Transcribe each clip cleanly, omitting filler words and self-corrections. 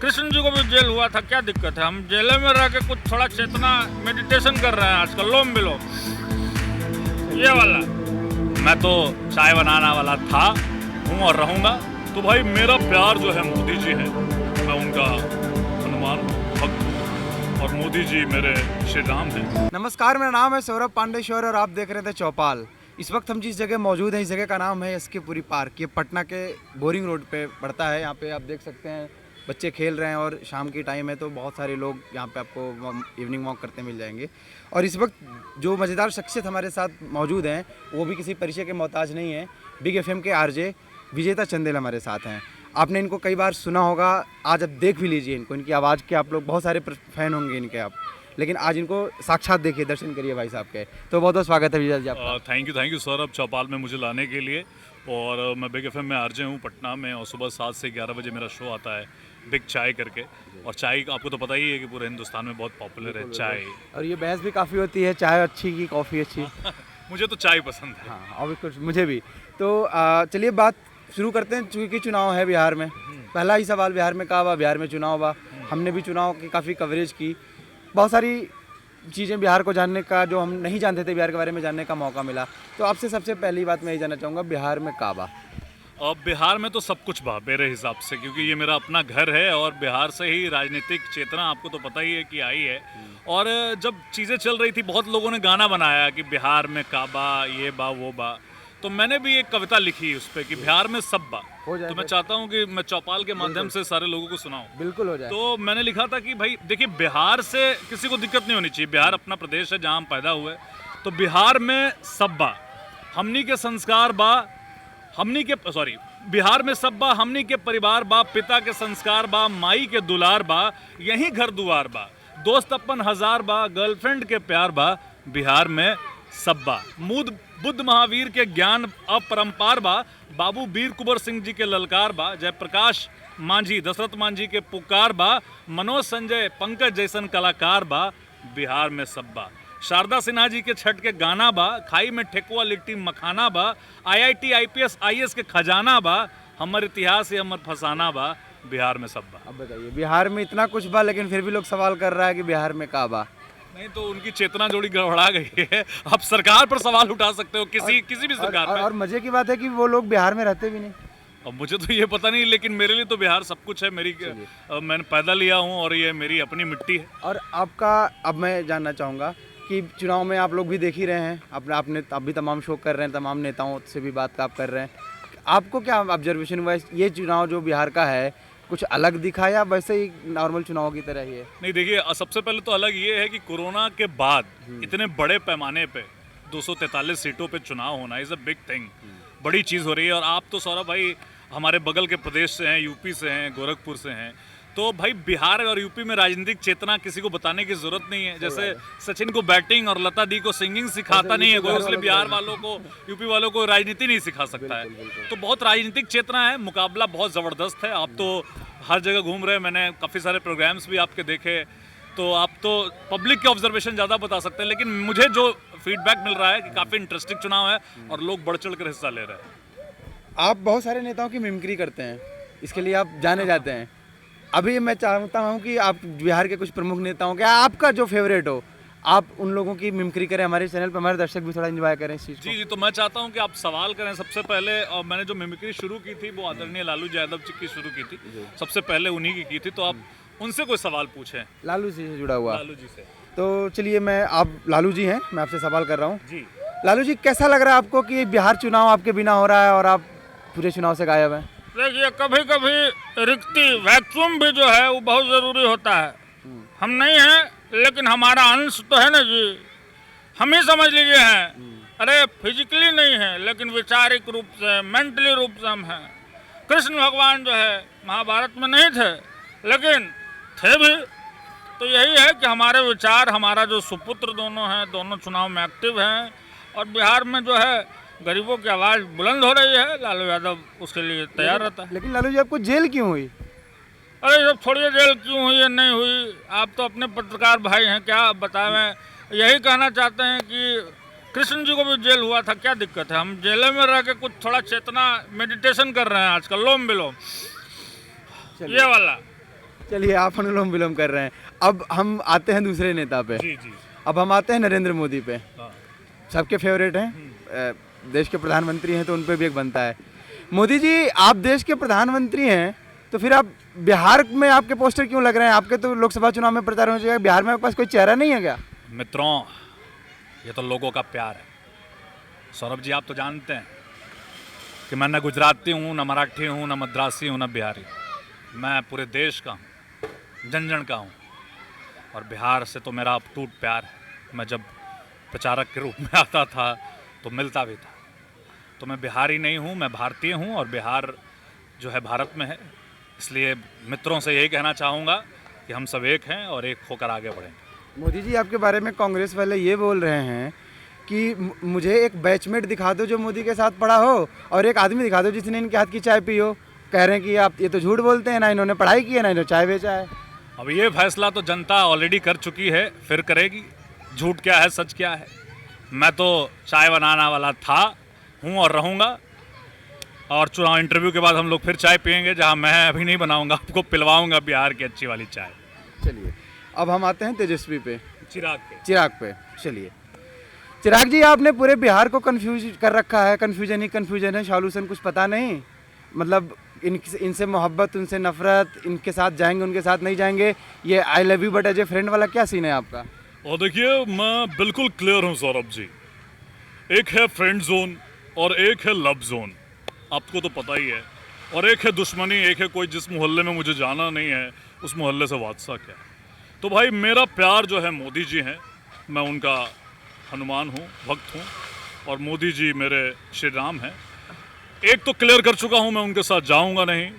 कृष्ण जी को भी जेल हुआ था, क्या दिक्कत है? हम जेल में रह के कुछ थोड़ा चेतना मेडिटेशन कर रहे हैं आजकल, लोम विलोम ये वाला। मैं तो चाय बनाने वाला था, हूँ और रहूँगा। तो भाई मेरा प्यार जो है मोदी जी है, मैं उनका हनुमान भक्त हूँ और मोदी जी मेरे श्री राम हैं। नमस्कार, मेरा नाम है सौरभ पांडेश्वर और आप देख रहे थे चौपाल। इस वक्त हम जिस जगह मौजूद हैं, इस जगह का नाम है एसके पुरी पार्क। ये पटना के बोरिंग रोड पे पड़ता है। यहाँ पे आप देख सकते हैं बच्चे खेल रहे हैं और शाम की टाइम है तो बहुत सारे लोग यहाँ पे आपको इवनिंग वॉक करते मिल जाएंगे। और इस वक्त जो मज़ेदार शख्सियत हमारे साथ मौजूद हैं वो भी किसी परिचय के मोहताज नहीं है। बिग एफएम के आरजे विजेता चंदेल हमारे साथ हैं। आपने इनको कई बार सुना होगा, आज अब देख भी लीजिए इनको। इनकी आवाज़ के आप लोग बहुत सारे फ़ैन होंगे इनके आप, लेकिन आज इनको साक्षात देखिए, दर्शन करिए भाई साहब के। तो बहुत बहुत स्वागत है विजय जी आपका। थैंक यू सौरभ, चौपाल में मुझे लाने के लिए। और मैं बिग एफएम में आरजे हूँ पटना में, और सुबह 7 से 11 बजे मेरा शो आता है बिग चाय करके। और चाय आपको तो पता ही है कि पूरे हिंदुस्तान में बहुत पॉपुलर है चाय। और ये बहस भी काफ़ी होती है, चाय अच्छी की कॉफ़ी अच्छी। मुझे तो चाय पसंद है। हाँ, और कुछ मुझे भी। तो चलिए बात शुरू करते हैं, चूँकि चुनाव है बिहार में। पहला ही सवाल, बिहार में कहा हुआ, बिहार में चुनाव हुआ। हमने भी चुनाव की काफ़ी कवरेज की, बहुत सारी चीज़ें बिहार को जानने का, जो हम नहीं जानते थे बिहार के बारे में, जानने का मौका मिला। तो आपसे सबसे पहली बात मैं ये जानना चाहूँगा, बिहार में काबा। और बिहार में तो सब कुछ बा मेरे हिसाब से, क्योंकि ये मेरा अपना घर है और बिहार से ही राजनीतिक चेतना आपको तो पता ही है कि आई है। और जब चीज़ें चल रही थी, बहुत लोगों ने गाना बनाया कि बिहार में काबा, ये बा वो बा। तो मैंने भी एक कविता लिखी उस पर कि बिहार में सब बा। तो मैं चाहता हूँ कि मैं चौपाल के माध्यम से सारे लोगों को सुनाऊं। बिल्कुल हो जाए। तो मैंने लिखा था कि भाई देखिए, बिहार से किसी को दिक्कत नहीं होनी चाहिए। बिहार अपना प्रदेश है जहाँ हम पैदा हुए। तो बिहार में सब बा, हमनी के संस्कार बा, बिहार में सब बा, हमनी के परिवार बा, पिता के संस्कार बा, माई के दुलार बा, यही घर दुआर बा, दोस्त अपन हजार बा, गर्लफ्रेंड के प्यार बा, बिहार में सब बा। बुद्ध महावीर के ज्ञान अपरंपार बा, बाबू वीर कुंवर सिंह जी के ललकार बा, जयप्रकाश मांझी, दशरथ मांझी के पुकार बा, मनोज संजय पंकज जैसन कलाकार बा, बिहार में सब बा। शारदा सिन्हा जी के छठ के गाना बा, खाई में ठेकुआ लिट्टी मखाना बा, IIT IPS IAS के खजाना बा, हमर इतिहास ये हमर फसाना बा, बिहार में सब बा। अब बताइए, बिहार में इतना कुछ बा लेकिन फिर भी लोग सवाल कर रहा है कि बिहार में काबा। नहीं तो उनकी चेतना जोड़ी गड़बड़ा गई है। आप सरकार पर सवाल उठा सकते हो, किसी भी सरकार पर। और मजे की बात है कि वो लोग बिहार में रहते भी नहीं। अब मुझे तो ये पता नहीं, लेकिन मेरे लिए तो बिहार सब कुछ है। मैंने पैदा लिया हूँ और ये मेरी अपनी मिट्टी है। और आपका, अब मैं जानना चाहूँगा कि चुनाव में आप लोग भी देख ही रहे हैं, आपने आप भी तमाम शो कर रहे हैं, तमाम नेताओं से भी बात आप कर रहे हैं। आपको क्या ऑब्जर्वेशन हुआ, ये चुनाव जो बिहार का है कुछ अलग दिखा या वैसे ही नॉर्मल चुनाव की तरह ही है? नहीं देखिए, सबसे पहले तो अलग ये है कि कोरोना के बाद इतने बड़े पैमाने पे 243 सीटों पे चुनाव होना इज़ अ बिग थिंग, बड़ी चीज़ हो रही है। और आप तो सौरभ भाई हमारे बगल के प्रदेश से हैं, यूपी से हैं, गोरखपुर से हैं। तो भाई बिहार और यूपी में राजनीतिक चेतना किसी को बताने की जरूरत नहीं है। जैसे सचिन को बैटिंग और लता दी को सिंगिंग सिखाता नहीं है कोई, इसलिए बिहार वालों को, यूपी वालों को राजनीति नहीं सिखा सकता है। तो बहुत राजनीतिक चेतना है, मुकाबला बहुत ज़बरदस्त है। आप तो हर जगह घूम रहे हैं, मैंने काफ़ी सारे प्रोग्राम्स भी आपके देखे, तो आप तो पब्लिक के ऑब्जर्वेशन ज़्यादा बता सकते हैं। लेकिन मुझे जो फीडबैक मिल रहा है कि काफ़ी इंटरेस्टिंग चुनाव है और लोग बढ़ चढ़ कर हिस्सा ले रहे हैं। आप बहुत सारे नेताओं की मिमिक्री करते हैं, इसके लिए आप जाने जाते हैं। अभी मैं चाहता हूं कि आप बिहार के कुछ प्रमुख नेताओं के, आपका जो फेवरेट हो, आप उन लोगों की मिमिक्री करें हमारे चैनल पर, हमारे दर्शक भी थोड़ा एंजॉय करें इस चीज़ को। जी, तो मैं चाहता हूं कि आप सवाल करें सबसे पहले। और मैंने जो मिमिक्री शुरू की थी वो आदरणीय लालू यादव जी की शुरू की थी, सबसे पहले उन्हीं की थी। तो आप उनसे कोई सवाल पूछें, लालू जी से जुड़ा हुआ। लालू जी से। तो चलिए, आप लालू जी हैं, मैं आपसे सवाल कर रहा हूँ। जी लालू जी, कैसा लग रहा है आपको कि बिहार चुनाव आपके बिना हो रहा है और आप पूरे चुनाव से गायब हैं? देखिए, कभी कभी रिक्ति, वैक्यूम भी जो है वो बहुत ज़रूरी होता है। हम नहीं हैं लेकिन हमारा अंश तो है ना जी, हम ही समझ लीजिए हैं। अरे फिजिकली नहीं है लेकिन वैचारिक रूप से, मेंटली रूप से हम हैं। कृष्ण भगवान जो है महाभारत में नहीं थे लेकिन थे भी। तो यही है कि हमारे विचार, हमारा जो सुपुत्र दोनों हैं, दोनों चुनाव में एक्टिव हैं। और बिहार में जो है गरीबों की आवाज़ बुलंद हो रही है, लालू यादव उसके लिए तैयार रहता है। लेकिन लालू जी, आपको जेल क्यों हुई? अरे जब थोड़ी जेल क्यों हुई या नहीं हुई, आप तो अपने पत्रकार भाई हैं, क्या बताएं। यही कहना चाहते हैं कि कृष्ण जी को भी जेल हुआ था, क्या दिक्कत है? हम जेल में रह के कुछ थोड़ा चेतना मेडिटेशन कर रहे हैं आजकल, लोम विलोम ये वाला। चलिए, आप अनुलोम विलोम कर रहे हैं। अब हम आते हैं दूसरे नेता पे। जी जी। अब हम आते हैं नरेंद्र मोदी पे। हाँ। सबके फेवरेट हैं, देश के प्रधानमंत्री हैं, तो उन पे भी एक बनता है। मोदी जी, आप देश के प्रधानमंत्री हैं, तो फिर आप बिहार में आपके पोस्टर क्यों लग रहे हैं? आपके तो लोकसभा चुनाव में प्रचार होना चाहिए, बिहार में आपके पास कोई चेहरा नहीं है क्या? मित्रों, ये तो लोगों का प्यार है। सौरभ जी, आप तो जानते हैं कि मैं न गुजराती हूँ, न मराठी हूँ, न मद्रासी हूँ, न बिहारी। मैं पूरे देश का हूँ, जन जन का हूँ, और बिहार से तो मेरा अटूट प्यार है। मैं जब प्रचारक के रूप में आता था तो मिलता भी था। तो मैं बिहारी नहीं हूँ, मैं भारतीय हूँ, और बिहार जो है भारत में है। इसलिए मित्रों से यही कहना चाहूँगा कि हम सब एक हैं और एक होकर आगे बढ़ेंगे। मोदी जी, आपके बारे में कांग्रेस वाले ये बोल रहे हैं कि मुझे एक बैचमेट दिखा दो जो मोदी के साथ पढ़ा हो, और एक आदमी दिखा दो जिसने इनके हाथ की चाय पी हो। कह रहे हैं कि आप ये तो झूठ बोलते हैं, ना इन्होंने पढ़ाई की है, ना इन्होंने चाय बेचा है। अब ये फैसला तो जनता ऑलरेडी कर चुकी है, फिर करेगी। झूठ क्या है, सच क्या है? मैं तो चाय बनाने वाला था, हूँ और रहूँगा। और चुनाव इंटरव्यू के बाद हम लोग फिर चाय पियेंगे, जहाँ मैं अभी नहीं बनाऊँगा, आपको पिलवाऊँगा बिहार की अच्छी वाली चाय। चलिए, अब हम आते हैं तेजस्वी पे, चिराग पे। चलिए चिराग जी, आपने पूरे बिहार को कंफ्यूज कर रखा है। कंफ्यूजन ही कंफ्यूजन है, सॉल्यूशन कुछ पता नहीं। मतलब इनसे मोहब्बत, उनसे नफरत, इनके साथ जाएंगे, उनके साथ नहीं जाएंगे, ये I love you but as a friend वाला क्या सीन है आपका? और देखिए, मैं बिल्कुल क्लियर हूँ सौरभ जी। एक है फ्रेंड जोन और एक है लव जोन, आपको तो पता ही है। और एक है दुश्मनी, एक है कोई जिस मोहल्ले में मुझे जाना नहीं है उस मोहल्ले से वादसा क्या। तो भाई, मेरा प्यार जो है मोदी जी हैं, मैं उनका हनुमान हूँ, भक्त हूँ, और मोदी जी मेरे श्री राम हैं। एक तो क्लियर कर चुका हूँ, मैं उनके साथ जाऊँगा नहीं,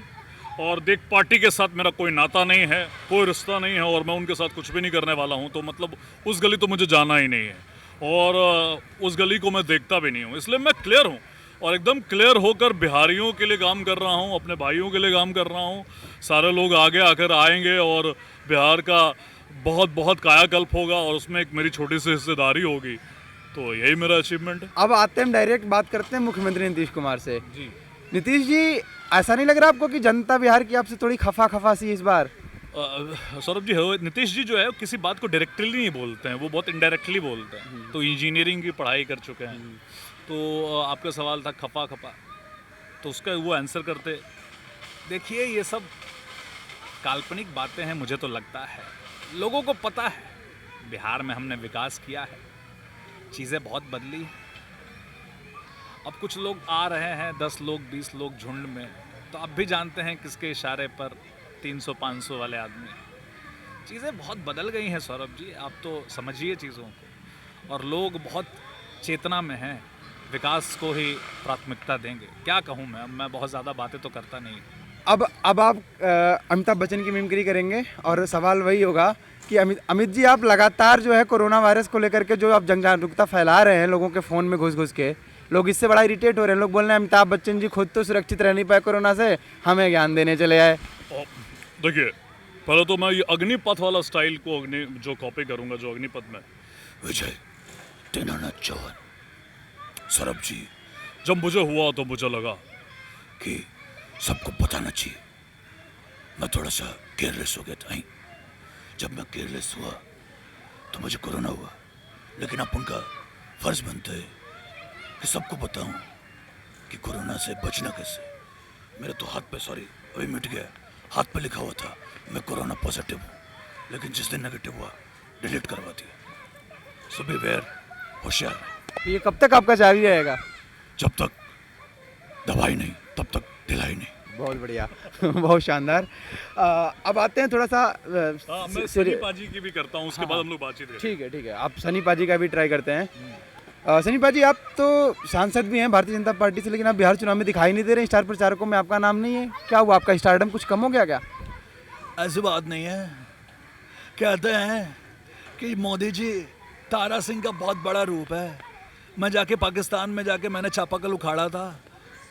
और देख पार्टी के साथ मेरा कोई नाता नहीं है, कोई रिश्ता नहीं है, और मैं उनके साथ कुछ भी नहीं करने वाला हूँ। तो मतलब उस गली तो मुझे जाना ही नहीं है, और उस गली को मैं देखता भी नहीं हूँ। इसलिए मैं क्लियर हूँ, और एकदम क्लियर होकर बिहारियों के लिए काम कर रहा हूँ, अपने भाइयों के लिए काम कर रहा हूँ। सारे लोग आगे आकर आएंगे और बिहार का बहुत बहुत कायाकल्प होगा, और उसमें एक मेरी छोटी सी हिस्सेदारी होगी। तो यही मेरा अचीवमेंट है। अब आते हैं, हम डायरेक्ट बात करते हैं मुख्यमंत्री नीतीश कुमार से। जी। नीतीश जी, ऐसा नहीं लग रहा आपको कि जनता बिहार की आपसे थोड़ी खफा सी इस बार? सौरभ जी, नीतीश जी जो है किसी बात को डायरेक्टली नहीं बोलते हैं, वो बहुत इनडायरेक्टली बोलते हैं। तो इंजीनियरिंग की पढ़ाई कर चुके हैं। तो आपका सवाल था खफा, तो उसका वो आंसर करते। देखिए, ये सब काल्पनिक बातें हैं। मुझे तो लगता है लोगों को पता है बिहार में हमने विकास किया है, चीज़ें बहुत बदली। अब कुछ लोग आ रहे हैं, 10 लोग 20 लोग झुंड में, तो आप भी जानते हैं किसके इशारे पर 300-500 वाले आदमी। चीज़ें बहुत बदल गई हैं सौरभ जी, आप तो समझिए चीज़ों को। और लोग बहुत चेतना में हैं, विकास को ही प्राथमिकता देंगे। क्या कहूँ मैं बहुत ज़्यादा बातें तो करता नहीं। अब आप अमिताभ बच्चन की मिमिक्री करेंगे, और सवाल वही होगा कि अमित जी, आप लगातार जो है कोरोना वायरस को लेकर के जो आप जन जागरूकता फैला रहे हैं लोगों के फ़ोन में घुस के, लोग इससे बड़ा इरिटेट हो रहे हैं। लोग बोल रहे हैं अमिताभ बच्चन जी खुद तो सुरक्षित रह नहीं पाए कोरोना से, हमें ज्ञान देने चले आए। देखिए, पहले तो मैं ये अग्निपथ वाला स्टाइल को जो कॉपी करूँगा, जो अग्निपथ में विजय दीनानाथ चौहान। सौरभ जी, जब मुझे हुआ तो मुझे लगा कि सबको बताना चाहिए। मैं थोड़ा सा केयरलेस हो गया था। जब मैं केयरलेस हुआ तो मुझे कोरोना हुआ, लेकिन अब उनका फर्ज बनता है कि सबको बताऊं कि कोरोना से बचना कैसे। मेरे तो हाथ पे, सॉरी अभी मिट गया, हाथ पे लिखा हुआ था मैं कोरोना पॉजिटिव हूँ, लेकिन जिस दिन नेगेटिव हुआ डिलीट करवा दिया। सो बी वेयर, होशियार। ये कब तक आपका जारी रहेगा? जब तक दवाई नहीं तब तक ढिलाई नहीं। बहुत बढ़िया, बहुत शानदार। अब आते हैं थोड़ा सा मैं सनी पाजी की भी करता हूँ, उसके बाद हम लोग बातचीत करेंगे। ठीक है, आप सनी पाजी का भी ट्राई करते हैं। सनी पाजी, आप तो सांसद भी हैं भारतीय जनता पार्टी से, लेकिन आप बिहार चुनाव में दिखाई नहीं दे रहे। स्टार प्रचारकों में आपका नाम नहीं है, क्या हुआ? आपका स्टारडम कुछ कम हो गया क्या? ऐसी बात नहीं है। कहते हैं कि मोदी जी तारा सिंह का बहुत बड़ा रूप है। मैं जाके पाकिस्तान में जाके मैंने चापाकल उखाड़ा था।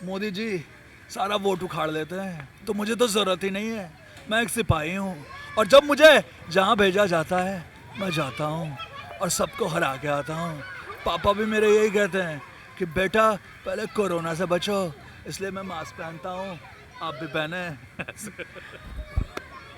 मोदी जी सारा वोट उखाड़ लेते हैं, तो मुझे तो ज़रूरत ही नहीं है। मैं एक सिपाही हूँ, और जब मुझे जहाँ भेजा जाता है मैं जाता हूँ और सबको हरा के आता हूँ। पापा भी मेरे यही कहते हैं कि बेटा पहले कोरोना से बचो, इसलिए मैं मास्क पहनता हूँ, आप भी पहने।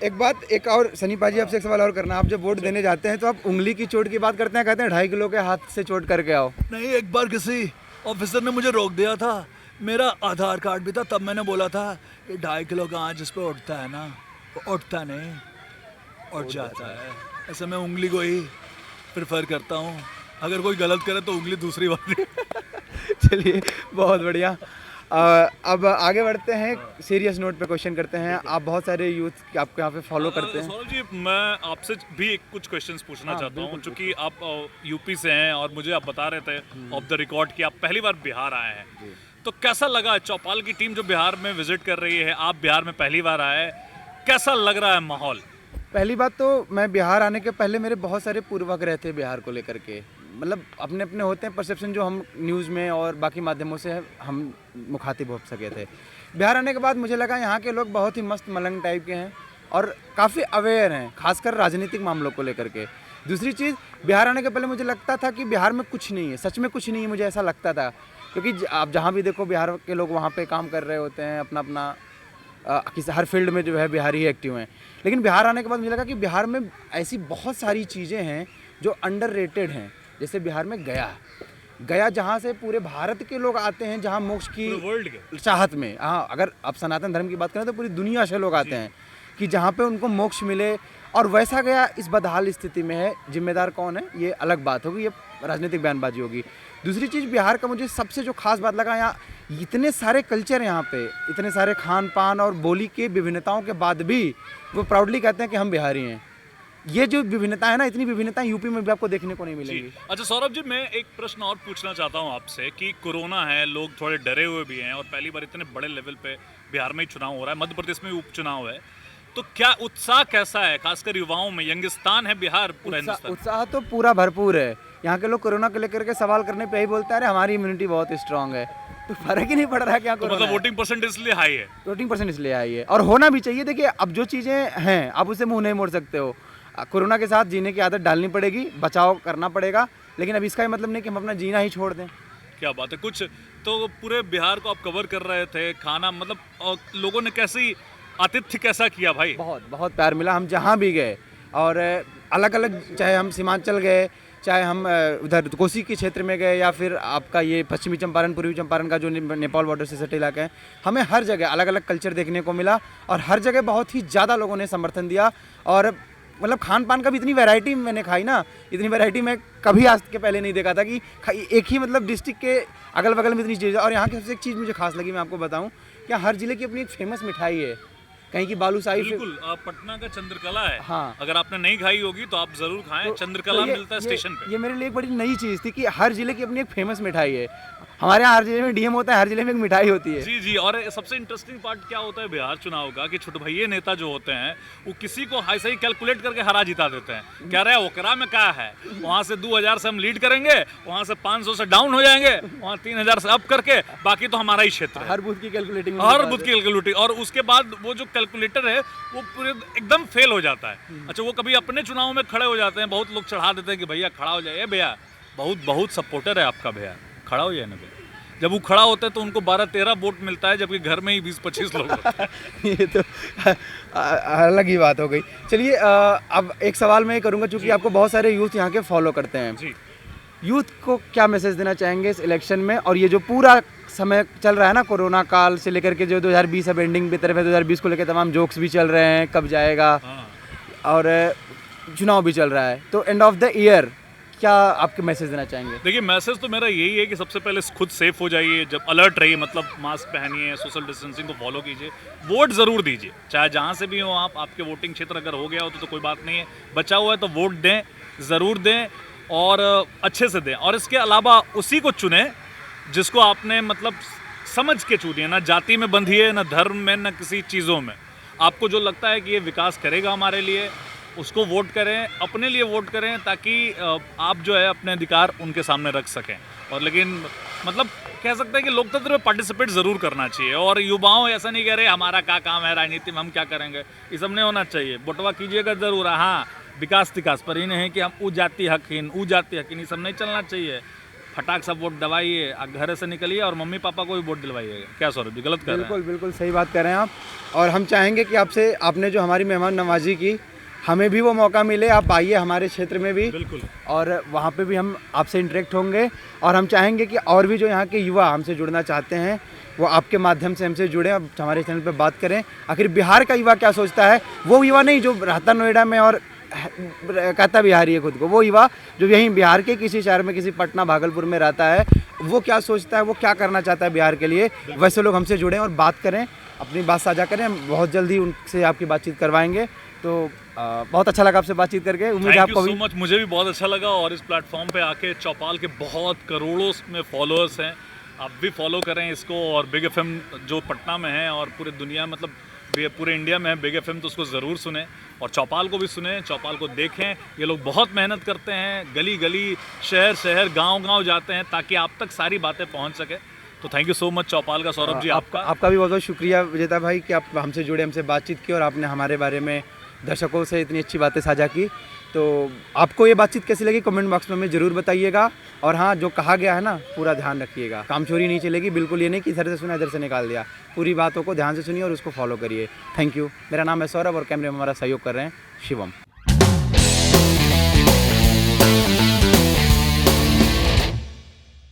एक बात, एक और सनी पाजी आपसे एक सवाल और करना। आप जब वोट देने जाते हैं तो आप उंगली की चोट की बात करते हैं, कहते हैं 2.5 किलो के हाथ से चोट करके आओ। नहीं, एक बार किसी ऑफिसर ने मुझे रोक दिया था, मेरा आधार कार्ड भी था, तब मैंने बोला था ये 2.5 किलो का आँच जिस पे उठता है ना, वो उठता नहीं, उठ जाता है। ऐसे मैं उंगली को ही प्रेफर करता हूँ, अगर कोई गलत करे तो उंगली दूसरी वाली। चलिए, बहुत बढ़िया। अब आगे बढ़ते हैं, सीरियस नोट पे क्वेश्चन करते हैं। आप बहुत सारे यूथ आपको यहाँ पे फॉलो करते हैं। सौरभ जी, मैं आपसे भी कुछ क्वेश्चंस पूछना चाहता हूँ, क्योंकि आप यूपी से हैं और मुझे आप बता रहे थे ऑफ द रिकॉर्ड कि आप पहली बार बिहार आए हैं। तो कैसा लगा चौपाल की टीम जो बिहार में विजिट कर रही है, आप बिहार में पहली बार आए, कैसा लग रहा है माहौल? पहली बात तो मैं बिहार आने के पहले मेरे बहुत सारे पूर्वाग्रह थे बिहार को लेकर के। मतलब अपने अपने होते हैं परसेप्शन, जो हम न्यूज़ में और बाकी माध्यमों से हम मुखातिब हो सके थे। बिहार आने के बाद मुझे लगा यहाँ के लोग बहुत ही मस्त मलंग टाइप के हैं और काफ़ी अवेयर हैं, खासकर राजनीतिक मामलों को लेकर के। दूसरी चीज़, बिहार आने के पहले मुझे लगता था कि बिहार में कुछ नहीं है, सच में कुछ नहीं है, मुझे ऐसा लगता था। क्योंकि आप जहाँ भी देखो बिहार के लोग वहाँ पे काम कर रहे होते हैं, अपना अपना किसी हर फील्ड में जो है बिहारी एक्टिव हैं। लेकिन बिहार आने के बाद मुझे लगा कि बिहार में ऐसी बहुत सारी चीज़ें हैं जो अंडररेटेड हैं। जैसे बिहार में गया जहाँ से पूरे भारत के लोग आते हैं, जहाँ मोक्ष की वर्ल्ड के चाहत में, हाँ, अगर आप सनातन धर्म की बात करें तो पूरी दुनिया से लोग आते हैं कि जहाँ पे उनको मोक्ष मिले। और वैसा गया इस बदहाल स्थिति में है। जिम्मेदार कौन है ये अलग बात होगी, ये राजनीतिक बयानबाजी होगी। दूसरी चीज़, बिहार का मुझे सबसे जो खास बात लगा, यहाँ इतने सारे कल्चर, यहाँ पे इतने सारे खान पान और बोली के विभिन्नताओं के बाद भी वो प्राउडली कहते हैं कि हम बिहारी हैं। ये जो विभिन्नता है ना, इतनी विभिन्नताएं यूपी में भी आपको देखने को नहीं मिलेंगी। अच्छा सौरभ जी, मैं एक प्रश्न और पूछना चाहता हूँ आपसे कि कोरोना है, लोग थोड़े डरे हुए भी हैं और पहली बार इतने बड़े लेवल पे बिहार में ही चुनाव हो रहा है, मध्य प्रदेश में भी उपचुनाव है, तो क्या उत्साह कैसा है, खासकर युवाओं में? यंगिस्तान है बिहार, पूरा हिंदुस्तान। उत्साह तो पूरा भरपूर है। यहाँ के लोग कोरोना को लेकर के सवाल करने पे यही बोलते हैं, अरे हमारी इम्यूनिटी बहुत स्ट्रांग है। तो फर्क ही नहीं पड़ रहा है क्या तो कोरोना मतलब वोटिंग परसेंट इसलिए हाई है? वोटिंग परसेंट इसलिए आई है और होना भी चाहिए। देखिए, अब जो चीज़ें हैं आप उसे मुंह नहीं मोड़ सकते हो। कोरोना के साथ जीने की आदत डालनी पड़ेगी, बचाव करना पड़ेगा, लेकिन अब इसका मतलब नहीं कि हम अपना जीना ही छोड़ दें। क्या बात है। कुछ तो पूरे बिहार को आप कवर कर रहे थे, खाना मतलब लोगों ने कैसी आतिथ्य कैसा किया भाई? बहुत बहुत प्यार मिला। हम जहाँ भी गए और अलग अलग, चाहे हम सीमांचल गए, चाहे हम उधर कोसी के क्षेत्र में गए, या फिर आपका ये पश्चिमी चंपारण, पूर्वी चंपारण का जो नेपाल बॉर्डर से सटे इलाका है, हमें हर जगह अलग अलग कल्चर देखने को मिला और हर जगह बहुत ही ज़्यादा लोगों ने समर्थन दिया। और मतलब खान पान का भी इतनी वैरायटी मैंने खाई ना, इतनी वैरायटी मैं कभी आज के पहले नहीं देखा था कि एक ही मतलब डिस्ट्रिक्ट के अगल बगल में इतनी चीज़ें। और यहाँ की सबसे एक चीज़ मुझे खास लगी, मैं आपको बताऊँ, क्या हर जिले की अपनी एक फेमस मिठाई है। कहीं की बालूशाही, बिल्कुल, पटना का चंद्रकला है। हाँ, अगर आपने नहीं खाई होगी तो आप जरूर खाएं। चंद्रकला मिलता है स्टेशन पे। ये मेरे लिए एक बड़ी नई चीज़ थी कि हर जिले की अपनी एक फेमस मिठाई है। हमारे यहाँ हर जिले में डीएम होता है, हर जिले में एक मिठाई होती है। जी जी। और सबसे इंटरेस्टिंग पार्ट क्या होता है बिहार चुनाव का कि छोटे भैया नेता जो होते हैं वो किसी को ऐसे ही कैलकुलेट करके हरा जिता देते हैं। कह रहे हैं ओकरा में क्या है, वहाँ से 2000 से हम लीड करेंगे, वहाँ से 500 से डाउन हो जाएंगे, वहाँ 3000 से अप करके बाकी तो हमारा ही क्षेत्र है। हर बूथ की कैलकुलेटिंग, हर बूथ की कैलकुलेटिंग। और उसके बाद वो जो कैलकुलेटर है वो पूरे एकदम फेल हो जाता है। अच्छा, वो कभी अपने चुनाव में खड़े हो जाते हैं, बहुत लोग चढ़ा देते हैं कि भैया खड़ा हो जाए, भैया बहुत बहुत सपोर्टर है आपका, भैया खड़ा हो जाए ना भैया। जब वो खड़ा होता है तो उनको 12-13 वोट मिलता है, जबकि घर में ही 20-25 लोग होते हैं। ये तो अलग ही बात हो गई। चलिए, अब एक सवाल मैं करूंगा, चूंकि आपको बहुत सारे यूथ यहाँ के फॉलो करते हैं जी, यूथ को क्या मैसेज देना चाहेंगे इस इलेक्शन में? और ये जो पूरा समय चल रहा है ना, कोरोना काल से लेकर के जो 2020 अब एंडिंग की तरफ है, 2020 को लेकर तमाम जोक्स भी चल रहे हैं, कब जाएगा, और चुनाव भी चल रहा है, तो एंड ऑफ द ईयर क्या आपके मैसेज देना चाहेंगे? देखिए मैसेज तो मेरा यही है कि सबसे पहले खुद सेफ हो जाइए, जब अलर्ट रहिए, मतलब मास्क पहनिए, सोशल डिस्टेंसिंग को फॉलो कीजिए, वोट ज़रूर दीजिए, चाहे जहाँ से भी हो आप। आपके वोटिंग क्षेत्र अगर हो गया हो तो कोई बात नहीं है, बचा हुआ है तो वोट दें, ज़रूर दें और अच्छे से दें। और इसके अलावा उसी को चुने जिसको आपने मतलब समझ के चुनिए, ना जाति में बंधिए, ना धर्म में, ना किसी चीज़ों में। आपको जो लगता है कि ये विकास करेगा हमारे लिए, उसको वोट करें, अपने लिए वोट करें, ताकि आप जो है अपने अधिकार उनके सामने रख सकें। और लेकिन मतलब कह सकते हैं कि लोकतंत्र में पार्टिसिपेट ज़रूर करना चाहिए। और युवाओं ऐसा नहीं कह रहे हमारा क्या काम है राजनीति में, हम क्या करेंगे, ये सब नहीं होना चाहिए। बटवा कीजिएगा ज़रूर, हाँ, विकास तिकास पर ही नहीं कि हम ऊ जाति हकीन, ऊ जाति हकीन, ये सब नहीं चलना चाहिए। फटाक सा वोट दबाइए, घर से निकलिए और मम्मी पापा को भी वोट दिलवाइएगा। क्या सौरभ जी, गलत कर रहे हैं? बिल्कुल बिल्कुल सही बात कर रहे हैं आप। और हम चाहेंगे कि आपसे, आपने जो हमारी मेहमान नवाजी की, हमें भी वो मौका मिले, आप आइए हमारे क्षेत्र में भी, बिल्कुल। और वहाँ पे भी हम आपसे इंटरेक्ट होंगे। और हम चाहेंगे कि और भी जो यहाँ के युवा हमसे जुड़ना चाहते हैं वो आपके माध्यम से हमसे जुड़ें, अब हमारे चैनल पे बात करें। आखिर बिहार का युवा क्या सोचता है, वो युवा नहीं जो रहता नोएडा में और कहता बिहारी है खुद को, वो युवा जो यहीं बिहार के किसी शहर में, किसी पटना भागलपुर में रहता है, वो क्या सोचता है, वो क्या करना चाहता है बिहार के लिए, वैसे लोग हमसे जुड़ें और बात करें, अपनी बात साझा करें। हम बहुत जल्दी उनसे आपकी बातचीत करवाएंगे। तो बहुत अच्छा लगा आपसे बातचीत करके, उम्मीद है थैंक आपको यू भी। सो मच, मुझे भी बहुत अच्छा लगा। और इस प्लेटफॉर्म पे आके चौपाल के बहुत करोड़ों में फॉलोअर्स हैं, आप भी फॉलो करें इसको। और बिग एफएम जो पटना में है और पूरे दुनिया, मतलब पूरे इंडिया में है बिग एफएम, तो उसको ज़रूर सुने और चौपाल को भी सुने, चौपाल को देखें। ये लोग बहुत मेहनत करते हैं, गली गली, शहर शहर, गांव गांव जाते हैं ताकि आप तक सारी बातें पहुंच सके। तो थैंक यू सो मच चौपाल का सौरभ जी, आपका आपका भी बहुत बहुत शुक्रिया विजेता भाई कि आप हमसे जुड़े, हमसे बातचीत की और आपने हमारे बारे में दर्शकों से इतनी अच्छी बातें साझा की। तो आपको ये बातचीत कैसी लगी कमेंट बॉक्स में हमें ज़रूर बताइएगा। और हाँ, जो कहा गया है ना, पूरा ध्यान रखिएगा, कामचोरी नहीं चलेगी, बिल्कुल ये नहीं कि इधर से सुना इधर से निकाल दिया, पूरी बातों को ध्यान से सुनिए और उसको फॉलो करिए। Thank you. मेरा नाम है सौरभ और कैमरे में हमारा सहयोग कर रहे हैं शिवम।